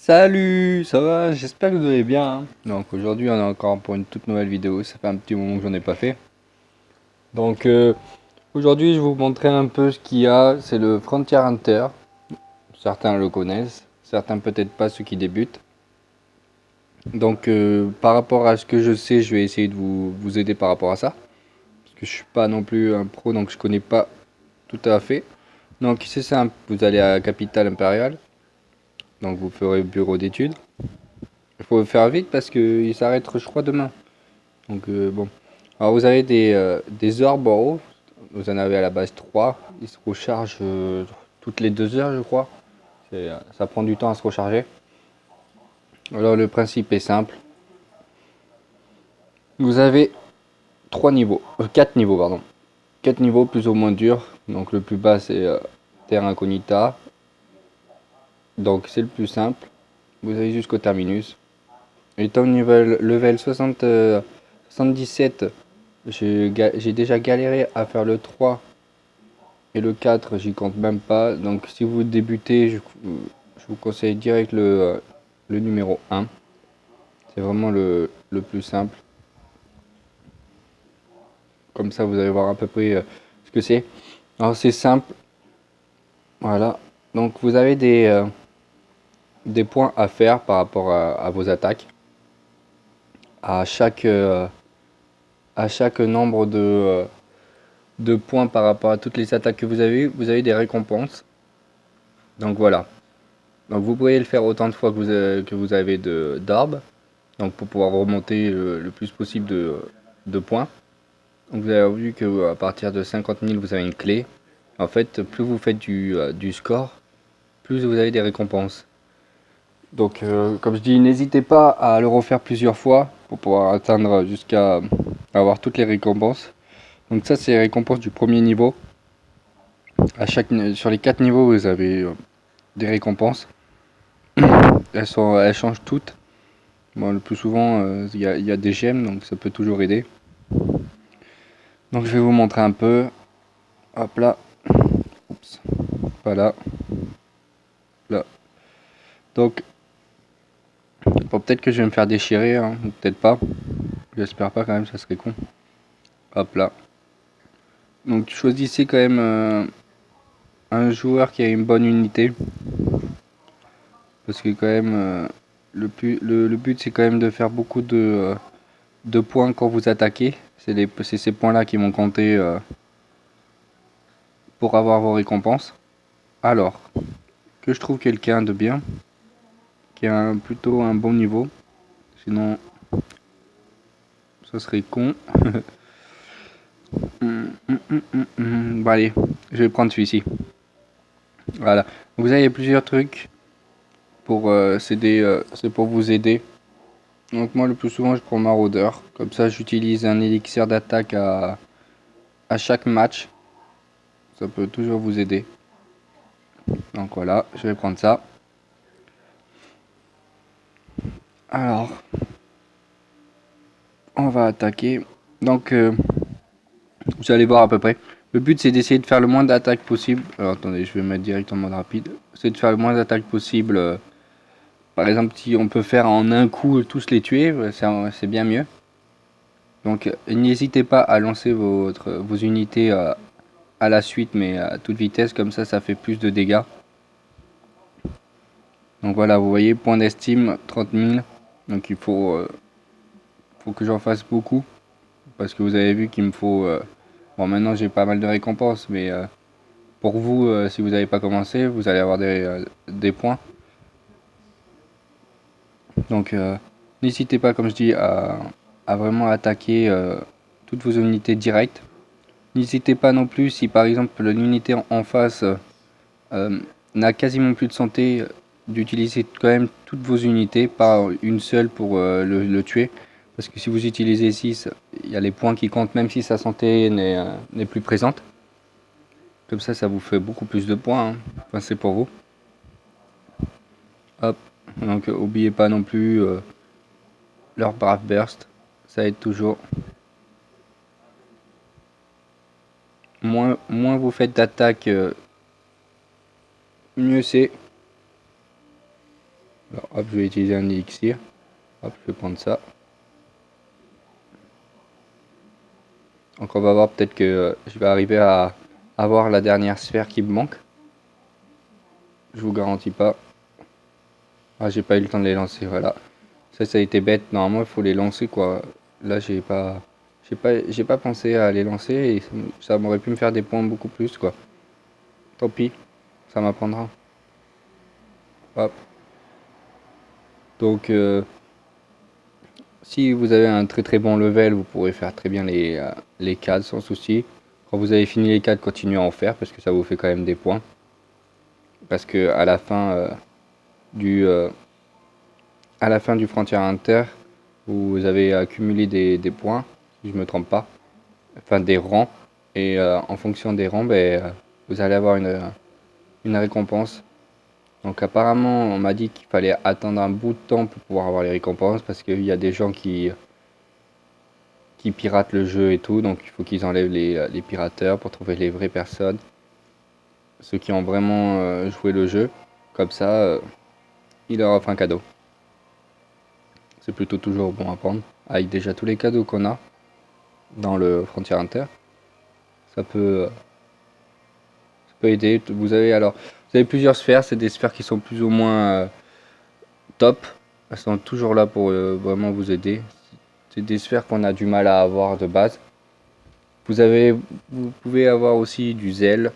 Salut, ça va? J'espère que vous allez bien, hein. Donc aujourd'hui on est encore pour une toute nouvelle vidéo, ça fait un petit moment que j'en ai pas fait. Donc aujourd'hui je vais vous montrer un peu ce qu'il y a, c'est le Frontier Hunter. Certains le connaissent, certains peut-être pas ceux qui débutent. Donc par rapport à ce que je sais, je vais essayer de vous aider par rapport à ça. Parce que je suis pas non plus un pro donc je connais pas tout à fait. Donc c'est simple, vous allez à Capitale Impériale, donc vous ferez bureau d'études. Il faut faire vite parce qu'il s'arrête je crois demain. Donc bon. Alors vous avez des orbes en haut. Vous en avez à la base 3. Ils se rechargent toutes les 2 heures je crois. Ça prend du temps à se recharger. Alors le principe est simple. Vous avez 3 niveaux. 4 niveaux pardon. 4 niveaux plus ou moins durs. Donc le plus bas c'est Terra Incognita. Donc c'est le plus simple. Vous allez jusqu'au terminus. Étant level 60, 77, j'ai déjà galéré à faire le 3. Et le 4, j'y compte même pas. Donc si vous débutez, je vous conseille direct le numéro 1. C'est vraiment le plus simple. Comme ça, vous allez voir à peu près ce que c'est. Alors c'est simple. Voilà. Donc vous avez des points à faire par rapport à vos attaques. À chaque, euh, à chaque nombre de points par rapport à toutes les attaques que vous avez des récompenses. Donc voilà. Donc vous pouvez le faire autant de fois que vous avez d'orbes. Donc pour pouvoir remonter le plus possible de points. Donc vous avez vu que à partir de 50 000 vous avez une clé. En fait, plus vous faites du score, plus vous avez des récompenses. Donc comme je dis, n'hésitez pas à le refaire plusieurs fois pour pouvoir atteindre jusqu'à avoir toutes les récompenses. Donc ça c'est les récompenses du premier niveau. Sur les 4 niveaux vous avez des récompenses. Elles changent toutes. Bon, le plus souvent il y a des gemmes donc ça peut toujours aider. Donc je vais vous montrer un peu. Hop là. Oups. Voilà. Là. Donc, bon, peut-être que je vais me faire déchirer, hein, ou peut-être pas. J'espère pas quand même, ça serait con. Hop là. Donc choisissez quand même un joueur qui a une bonne unité. Parce que quand même, le but c'est quand même de faire beaucoup de points quand vous attaquez. C'est ces points-là qui vont compter pour avoir vos récompenses. Alors, que je trouve quelqu'un de bien, qui a plutôt un bon niveau. Sinon, ça serait con. Bon allez, je vais prendre celui-ci. Voilà. Vous avez plusieurs trucs pour c'est pour vous aider. Donc moi le plus souvent je prends Maraudeur. Comme ça j'utilise un élixir d'attaque à chaque match. Ça peut toujours vous aider. Donc voilà, je vais prendre ça. Alors, on va attaquer. Donc vous allez voir à peu près. Le but c'est d'essayer de faire le moins d'attaques possible. Alors attendez, je vais mettre direct en mode rapide. C'est de faire le moins d'attaques possible. Par exemple, si on peut faire en un coup tous les tuer, c'est bien mieux. Donc n'hésitez pas à lancer vos unités à la suite, mais à toute vitesse, comme ça fait plus de dégâts. Donc voilà, vous voyez, point d'estime 30 000. Donc faut que j'en fasse beaucoup, parce que vous avez vu qu'il me faut... bon, maintenant j'ai pas mal de récompenses, mais pour vous, si vous n'avez pas commencé, vous allez avoir des points. Donc n'hésitez pas, comme je dis, à vraiment attaquer toutes vos unités directes. N'hésitez pas non plus si par exemple l'unité en face n'a quasiment plus de santé, d'utiliser quand même toutes vos unités, pas une seule pour le tuer. Parce que si vous utilisez 6, il y a les points qui comptent même si sa santé n'est plus présente. Comme ça vous fait beaucoup plus de points, hein. Enfin, c'est pour vous. Hop, donc oubliez pas non plus leur Brave Burst, ça aide toujours. Moins vous faites d'attaque, mieux c'est. Alors hop, je vais utiliser un élixir. Hop, je vais prendre ça. Donc on va voir peut-être que je vais arriver à avoir la dernière sphère qui me manque. Je vous garantis pas. Ah, j'ai pas eu le temps de les lancer, voilà. Ça a été bête. Normalement, il faut les lancer, quoi. Là, j'ai pas pensé à les lancer et ça m'aurait pu me faire des points beaucoup plus, quoi. Tant pis, ça m'apprendra. Hop. Donc, si vous avez un très très bon level, vous pourrez faire très bien les cases sans souci. Quand vous avez fini les cases, continuez à en faire parce que ça vous fait quand même des points. Parce que du, euh, à la fin du Frontier Hunter, vous avez accumulé des points, si je me trompe pas, enfin des rangs. Et en fonction des rangs, vous allez avoir une récompense. Donc apparemment, on m'a dit qu'il fallait attendre un bout de temps pour pouvoir avoir les récompenses parce qu'il y a des gens qui piratent le jeu et tout. Donc il faut qu'ils enlèvent les pirateurs pour trouver les vraies personnes. Ceux qui ont vraiment joué le jeu. Comme ça, il leur offre un cadeau. C'est plutôt toujours bon à prendre. Avec déjà tous les cadeaux qu'on a dans le Frontier Hunter, ça peut, ça peut aider. Vous avez plusieurs sphères. C'est des sphères qui sont plus ou moins top. Elles sont toujours là pour vraiment vous aider. C'est des sphères qu'on a du mal à avoir de base. Vous pouvez avoir aussi du zèle.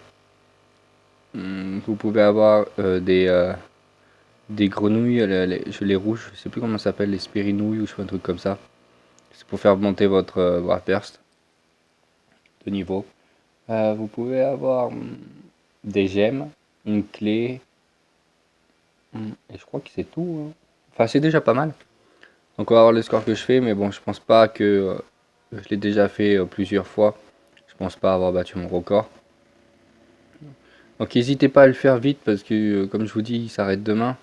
Vous pouvez avoir des grenouilles, les rouges, je sais plus comment ça s'appelle, les spirinouilles ou je sais un truc comme ça. C'est pour faire monter votre burst de niveau. Vous pouvez avoir des gemmes, une clé, et je crois que c'est tout, hein. Enfin, c'est déjà pas mal. Donc on va voir le score que je fais, mais bon, je pense pas que je l'ai déjà fait plusieurs fois. Je pense pas avoir battu mon record. Donc n'hésitez pas à le faire vite parce que, comme je vous dis, il s'arrête demain.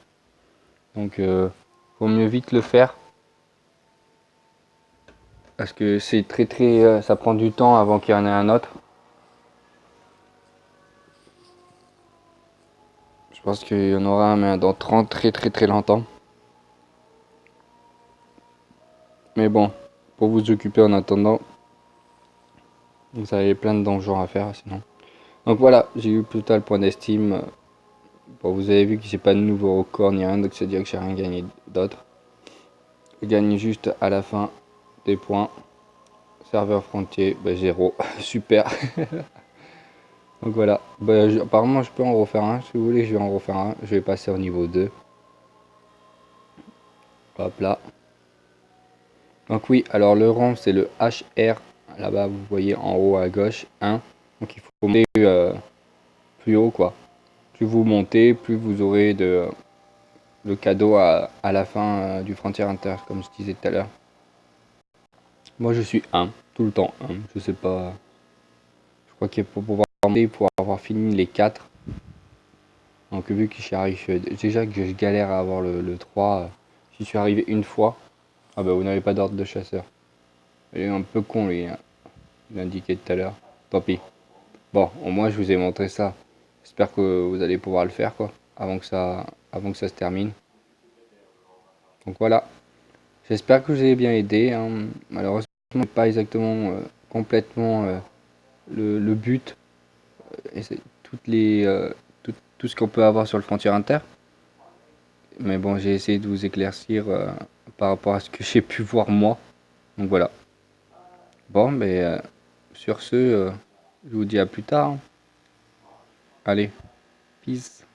Donc vaut mieux vite le faire. Parce que c'est ça prend du temps avant qu'il y en ait un autre. Je pense qu'il y en aura un mais dans 30 très longtemps. Mais bon, pour vous occuper en attendant, vous avez plein de donjons à faire sinon. Donc voilà, j'ai eu plus tard le point d'estime. Bon, vous avez vu que j'ai pas de nouveau record ni rien, donc c'est à dire que j'ai rien gagné d'autre. Je gagne juste à la fin des points. Serveur frontier, 0. Super. Donc voilà. Apparemment, je peux en refaire un. Si vous voulez, je vais en refaire un. Je vais passer au niveau 2. Hop là. Donc oui, alors le rang, c'est le HR. Là-bas, vous voyez en haut à gauche, 1. Donc il faut monter plus haut, quoi. Plus vous montez, plus vous aurez de cadeaux à la fin du Frontier Hunter, comme je disais tout à l'heure. Moi, je suis 1. Tout le temps 1. Je sais pas. Je crois qu'il faut pouvoir monter pour avoir fini les 4. Donc vu que j'y arrive, déjà que je galère à avoir le 3, j'y suis arrivé une fois. Ah bah vous n'avez pas d'ordre de chasseur. Il est un peu con lui, hein. Il l'indiquait tout à l'heure. Tant pis. Bon, au moins je vous ai montré ça. J'espère que vous allez pouvoir le faire quoi, avant que ça se termine. Donc voilà. J'espère que je vous ai bien aidé, hein. Malheureusement, pas exactement complètement le but et c'est tout ce qu'on peut avoir sur le Frontier Inter. Mais bon, j'ai essayé de vous éclaircir par rapport à ce que j'ai pu voir moi. Donc voilà. Bon, sur ce, je vous dis à plus tard, hein. Allez, peace.